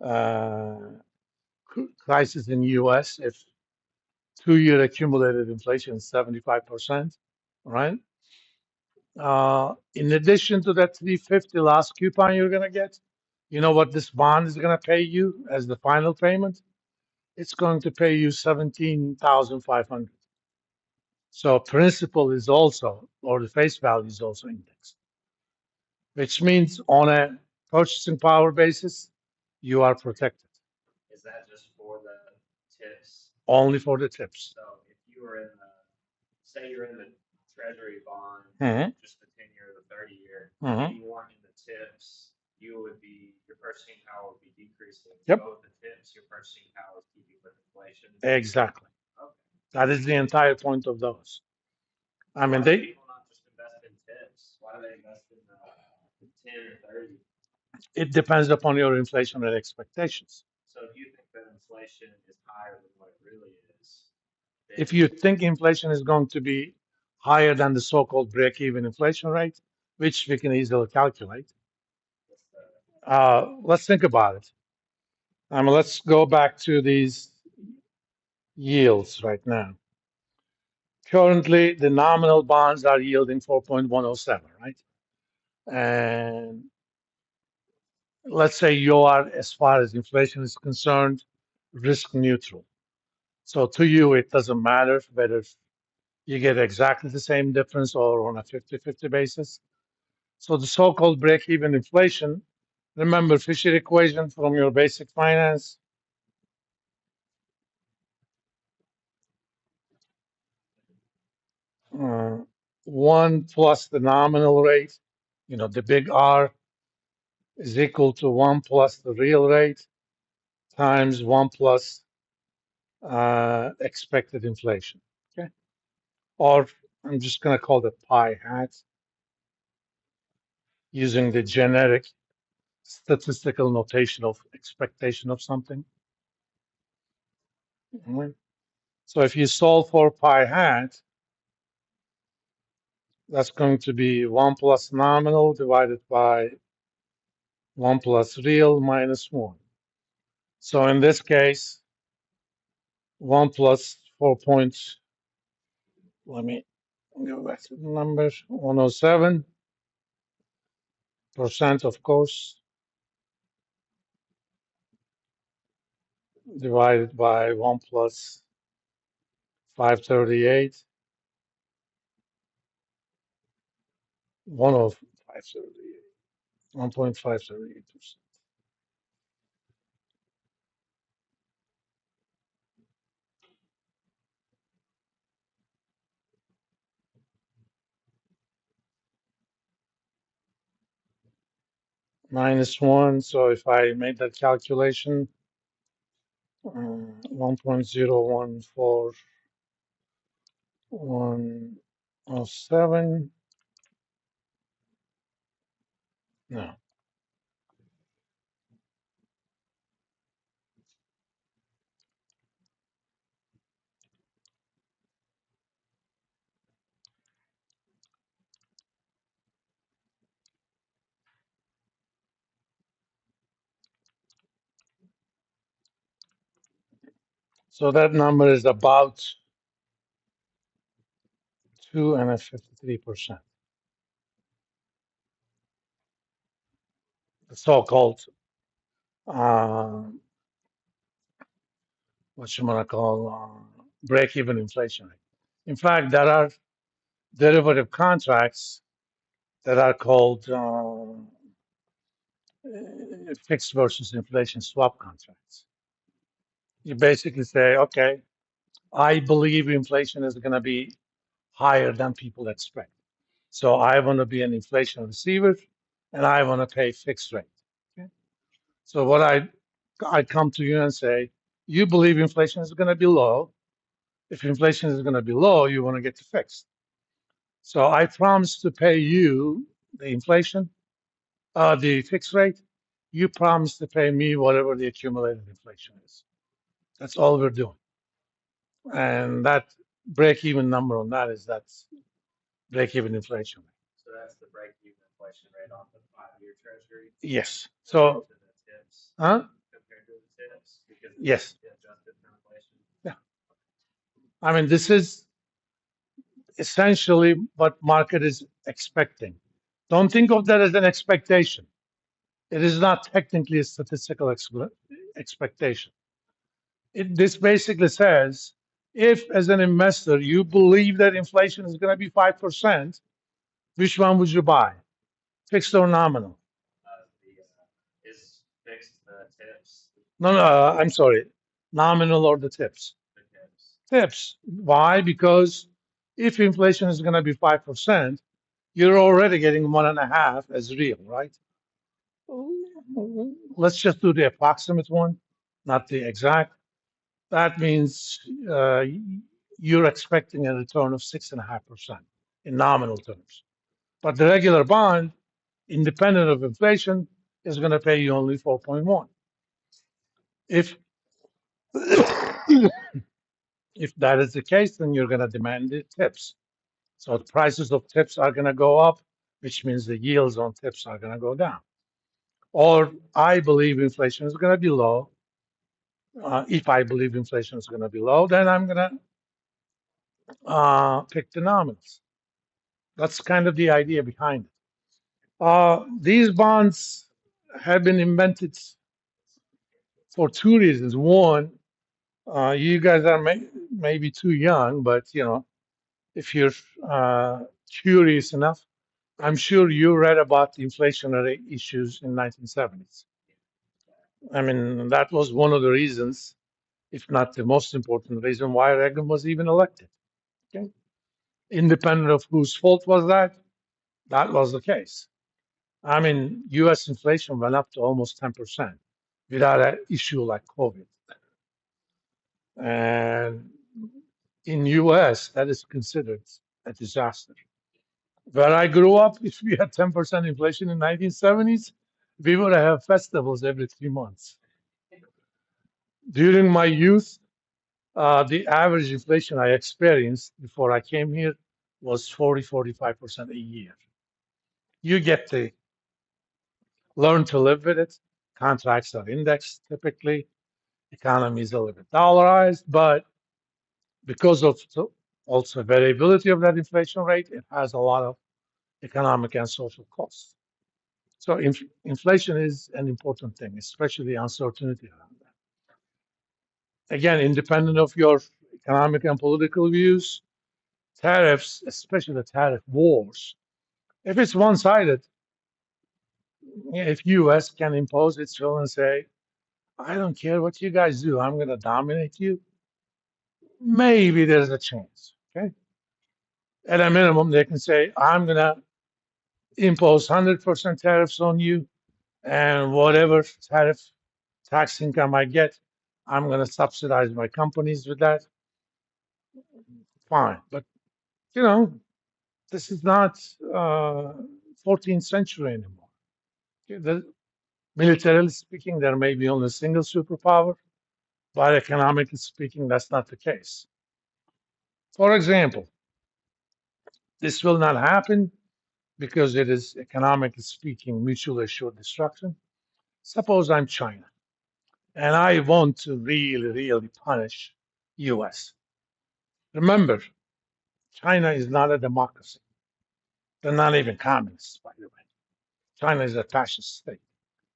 uh, crisis in U.S. if 2-year accumulated inflation is 75%, right? In addition to that 350 last coupon you're gonna get, you know what this bond is gonna pay you as the final payment? It's going to pay you 17,500. So principal is also, or the face value is also indexed, which means on a purchasing power basis, you are protected. Is that just for the tips? Only for the tips. So if you were in the, say you're in the treasury bond, Mm-hmm. just the 10-year or the 30-year, Mm-hmm. and you weren't in the tips, you would be, your purchasing power would be decreasing. Yep. Both the tips, your purchasing power is keeping with inflation. Exactly. Okay. That is the entire point of those. I mean, Why do they. people not just invest in tips? Why do they invest in the 10 or 30? It depends upon your inflationary expectations. So if you think that inflation is higher than what it really is, then If you think inflation is going to be higher than the so-called break-even inflation rate, which we can easily calculate, what's the let's think about it. Let's go back to these yields right now. Currently, the nominal bonds are yielding 4.107, right? And let's say you are, as far as inflation is concerned, risk neutral. So to you, it doesn't matter whether you get exactly the same difference or on a 50-50 basis. So the so-called break-even inflation, remember Fisher equation from your basic finance. Uh, 1 plus the nominal rate, the big R, is equal to 1 plus the real rate times 1 plus expected inflation. Okay. Or I'm just going to call it pi hat using the generic statistical notation of expectation of something. Alright. So if you solve for pi hat, that's going to be 1 plus nominal divided by 1 plus real minus 1. So in this case, 1 plus 4 points, let me go back to the numbers, 107%, of course, divided by 1 plus 538, 1 of 538, 1.538%. Minus 1, so if I made that calculation, 1.014107, no. So that number is about 2.53%. The so-called what you want to call break-even inflation rate. In fact, there are derivative contracts that are called fixed versus inflation swap contracts. You basically say, okay, I believe inflation is going to be higher than people expect. So I want to be an inflation receiver and I want to pay fixed rate. Okay? So what I come to you and say, you believe inflation is going to be low. If inflation is going to be low, you want to get to fixed. So I promise to pay you the inflation, the fixed rate. You promise to pay me whatever the accumulated inflation is. That's all we're doing. And that break-even number on that is that's break-even inflation rate. So that's the break-even inflation rate on the 5-year treasury Yes. compared So, to the tips, huh? compared because Yes. it's adjusted for inflation. Yeah. I mean, this is essentially what market is expecting. Don't think of that as an expectation. It is not technically a statistical expectation. This basically says if, as an investor, you believe that inflation is going to be 5%, which one would you buy? Fixed or nominal? Is fixed the tips. No, no, I'm sorry. Nominal or the tips? The tips. Tips. Why? Because if inflation is going to be 5%, you're already getting 1.5 as real, right? Let's just do the approximate one, not the exact. That means you're expecting a return of 6.5% in nominal terms. But the regular bond, independent of inflation, is going to pay you only 4.1. If if that is the case, then you're going to demand the tips. So the prices of tips are going to go up, which means the yields on tips are going to go down. Or I believe inflation is going to be low. If I believe inflation is going to be low, then I'm going to pick the nominals. That's kind of the idea behind it. These bonds have been invented for two reasons. One, you guys are maybe too young, but if you're curious enough, I'm sure you read about the inflationary issues in 1970s. I mean, that was one of the reasons, if not the most important reason, why Reagan was even elected. Okay? Independent of whose fault was that, that was the case. I mean, U.S. inflation went up to almost 10% without an issue like COVID. And in U.S., that is considered a disaster. Where I grew up, if we had 10% inflation in 1970s, we would have festivals every 3 months. During my youth, the average inflation I experienced before I came here was 45% a year. You get to learn to live with it. Contracts are indexed typically. Economy is a little bit dollarized, but because of also variability of that inflation rate, it has a lot of economic and social costs. So inflation is an important thing, especially the uncertainty around that. Again, independent of your economic and political views, tariffs, especially the tariff wars, if it's one-sided, if U.S. can impose its will and say, I don't care what you guys do, I'm going to dominate you, maybe there's a chance. Okay. At a minimum, they can say, I'm going to impose 100% tariffs on you, and whatever tax income I get, I'm going to subsidize my companies with that. Fine. But, this is not 14th century anymore. Militarily speaking, there may be only a single superpower, but economically speaking, that's not the case. For example, this will not happen because it is, economically speaking, mutually assured destruction. Suppose I'm China and I want to really, really punish US. Remember, China is not a democracy. They're not even communists, by the way. China is a fascist state.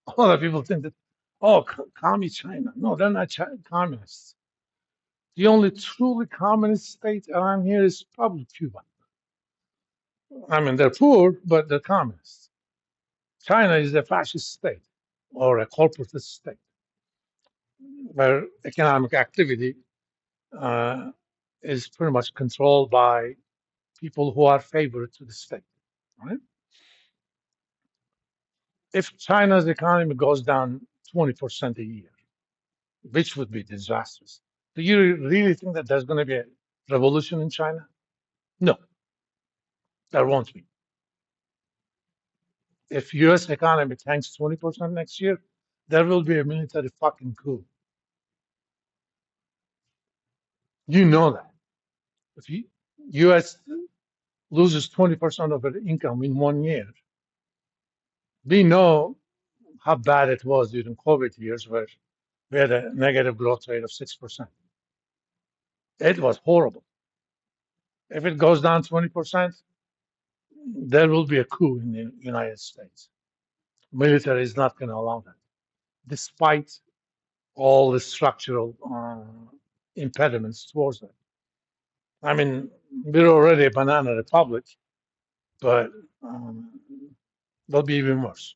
A lot of people think that, oh, commie China. No, they're not communists. The only truly communist state around here is probably Cuba. I mean, they're poor, but they're communists. China is a fascist state or a corporatist state where economic activity is pretty much controlled by people who are favored to the state. Right? If China's economy goes down 20% a year, which would be disastrous, do you really think that there's going to be a revolution in China? No, there won't be. If U.S. economy tanks 20% next year, there will be a military fucking coup. You know that. If U.S. loses 20% of its income in 1 year, we know how bad it was during COVID years, where We had a negative growth rate of 6%. It was horrible. If it goes down 20%, there will be a coup in the United States. Military is not going to allow that, despite all the structural impediments towards that. I mean, we're already a banana republic, but they'll be even worse.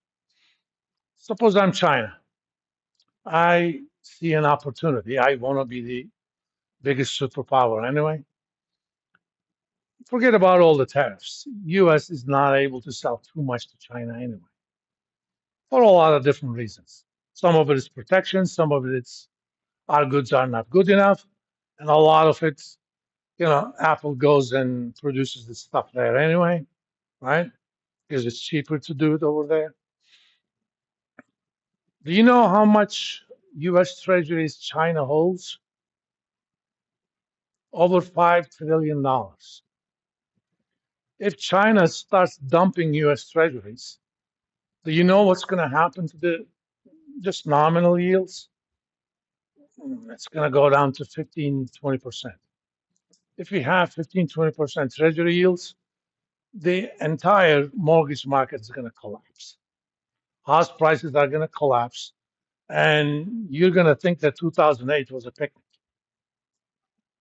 Suppose I'm China. I see an opportunity. I want to be the biggest superpower anyway. Forget about all the tariffs. U.S. is not able to sell too much to China anyway, for a lot of different reasons. Some of it is protection. Some of it is our goods are not good enough, and a lot of it, Apple goes and produces the stuff there anyway, right? Because it's cheaper to do it over there. Do you know how much U.S. Treasuries China holds? Over $5 trillion. If China starts dumping U.S. Treasuries, do you know what's going to happen to the just nominal yields? It's going to go down to 15, 20%. If we have 15, 20% Treasury yields, the entire mortgage market is going to collapse. House prices are going to collapse. And you're going to think that 2008 was a picnic.